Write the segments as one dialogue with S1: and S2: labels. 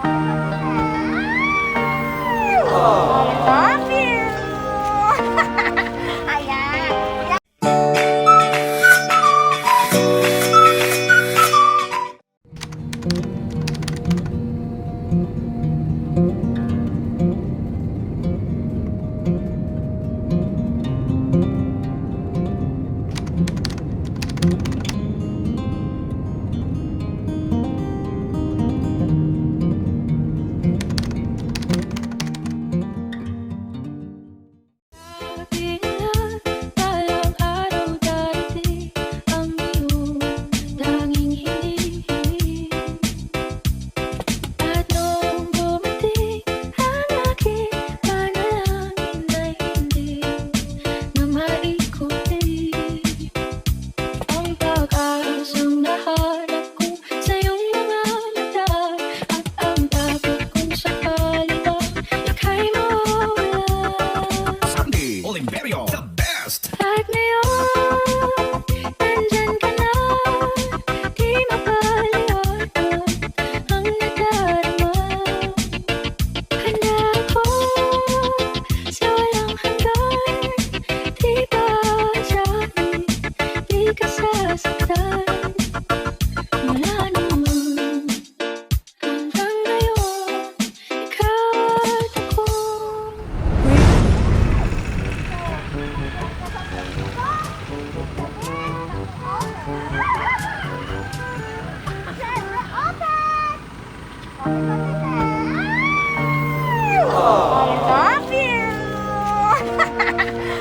S1: I love you! Ayan.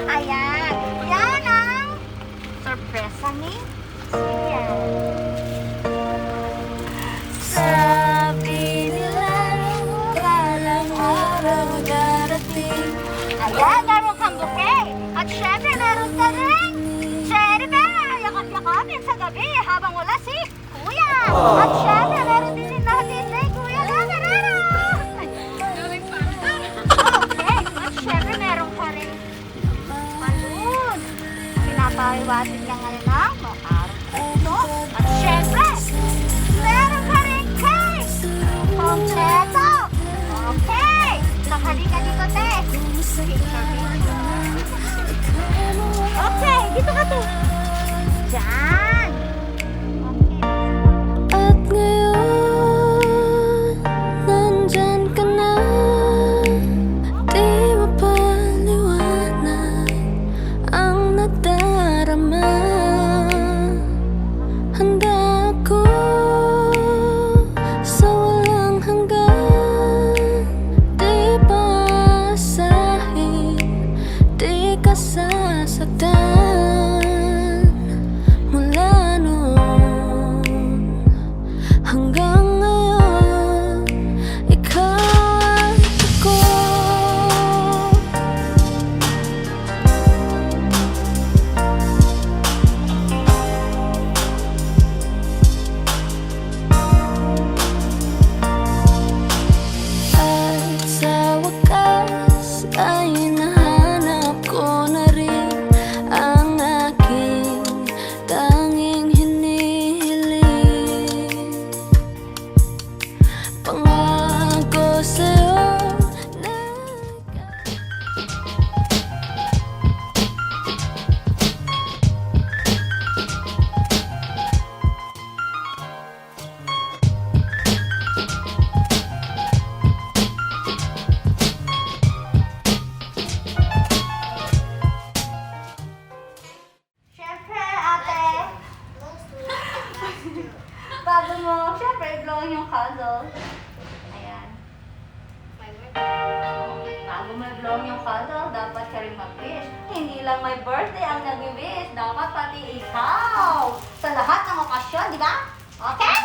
S1: Ayan. Yan ang sorpresa ni Celia. Sabi nila, walang araw darating. Ayan, meron kang bouquet. At syempre, meron ka rin cherry bear. Yakap-yakapin sa gabi habang wala si Kuya. At syempre, meron din natin ni Kuya Lagarero. Okay, at syempre, meron ka rin balloon. Pinapahiwatin ka ngayon ng araw. At syempre, meron ka rin cake. Kompleto. Okay. Halika dito, te. Okay, dito ka to. Diyan.
S2: At ngayon, nandyan ka na. Di mapaliwanag ang nadarama. Handa ako sa walang hanggan. Di basahin, di ka sasaktan. Mula noon hanggang ngayon, ikaw at ako. At sa wakas ay nahanap ko na rin ang aking tanging hinihiling. Pangako sa'yo na
S1: Syempre, ate. Bago mo, syempre, i-blow yung candle. Ayan. Bago mo i-blow yung candle, dapat ka rin mag-wish. Hindi lang my birthday ang nag-wish, dapat pati ikaw. Sa lahat ng okasyon, di ba? Okay?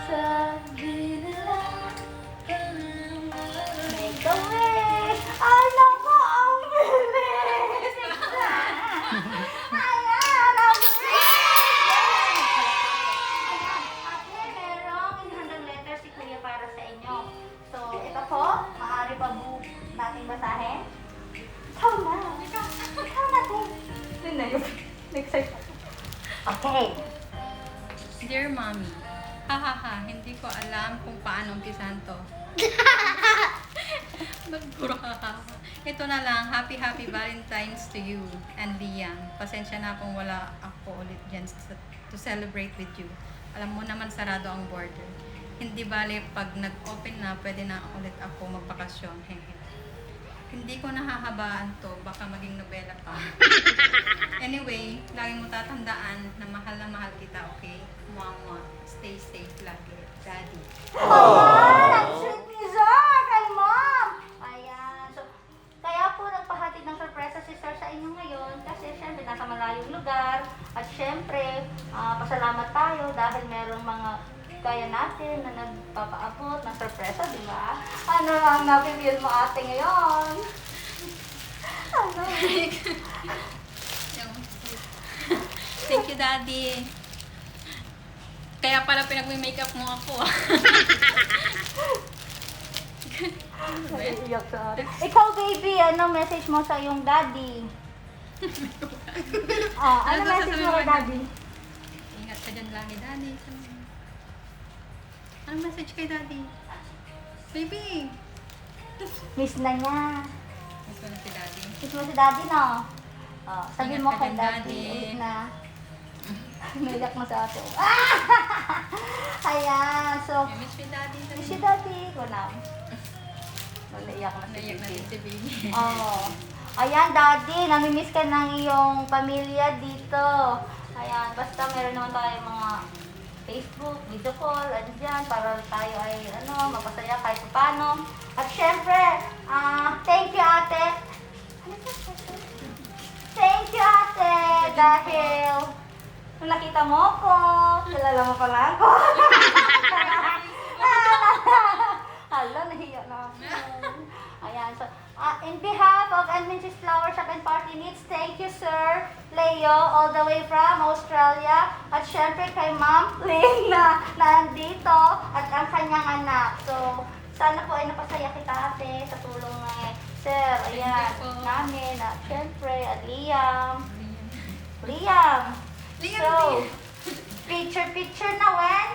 S2: sabi nila
S1: Make a wish! Ay, naku, ang bilis! Ayan, ang bilis! Ayan, ate, merong inhandang letter si Kuya para sa inyo. So, ito po, maaari pa po natin basahin. Ikaw na. Ikaw na, te. Yun na yun. Next time. Okay.
S3: Dear Mommy, Hahaha, hindi ko alam kung paano umpisahan to. Ba't puro hahaha? Ito na lang, happy Valentine's to you and Liam. Pasensya na kung wala ako ulit dyan to celebrate with you. Alam mo naman sarado ang border. Hindi bale pag nag-open na, pwede na ulit ako magbakasyon. Hehe. Hindi ko nahahabaan to, baka maging nobela pa. Anyway, lagi mo tatandaan na mahal kita, okay? Mwah. Stay safe lagi, Daddy.
S1: Ang sweet ni Sir kay Mom. Ayan. So, kaya po nagpahatid ng sorpresa si Sir sa inyo ngayon kasi syempre nasa malayong lugar at syempre pasalamat tayo dahil merong mga kaya natin na nagpapaabot ng sorpresa, di ba? Ano ang napipil mo ate ngayon? Ano?
S3: Thank you, Daddy. Kaya pala pinag-makeup mo ako.
S1: Iyak sa akin. Ikaw, baby, ano message mo sa iyong daddy? Ano
S3: Ano
S1: message mo kay daddy?
S3: Ingat ka dyan lagi, Daddy. Anong message kay Daddy? Baby!
S1: Miss na niya.
S3: Miss mo na si Daddy.
S1: Miss mo si daddy, no? Sabi
S3: Ingat
S1: mo
S3: ka
S1: kay
S3: dyan,
S1: daddy.
S3: Daddy.
S1: Ulit na. Naiyak mo sa ato. Ayan. So,
S3: I miss you, Daddy.
S1: miss si daddy. Kunam. Naiyak na si
S3: Naiyak na
S1: baby.
S3: din si Baby.
S1: Oo. Ayan, daddy. Namimiss ka ng iyong pamilya dito. Ayan. Basta meron naman tayo mga Facebook, video call, andyan, para tayo ay, mapasaya kahit paano. At syempre, thank you, ate. Thank you, ate, dahil nung nakita mo ko, kilala mo pala ako. Hala, nahiya na ako. Ayan, so, in behalf of Adventist Flower Shop and Party Needs, thank you, Sir Leo, all the way from Australia. At syempre kay Ma'am Lynn na nandito at ang kanyang anak. So, sana po ay napasaya kita ate sa tulong ng Sir, ayan,
S3: Thank you po.
S1: namin. At syempre, at Liam.
S3: Liam,
S1: So, picture na when?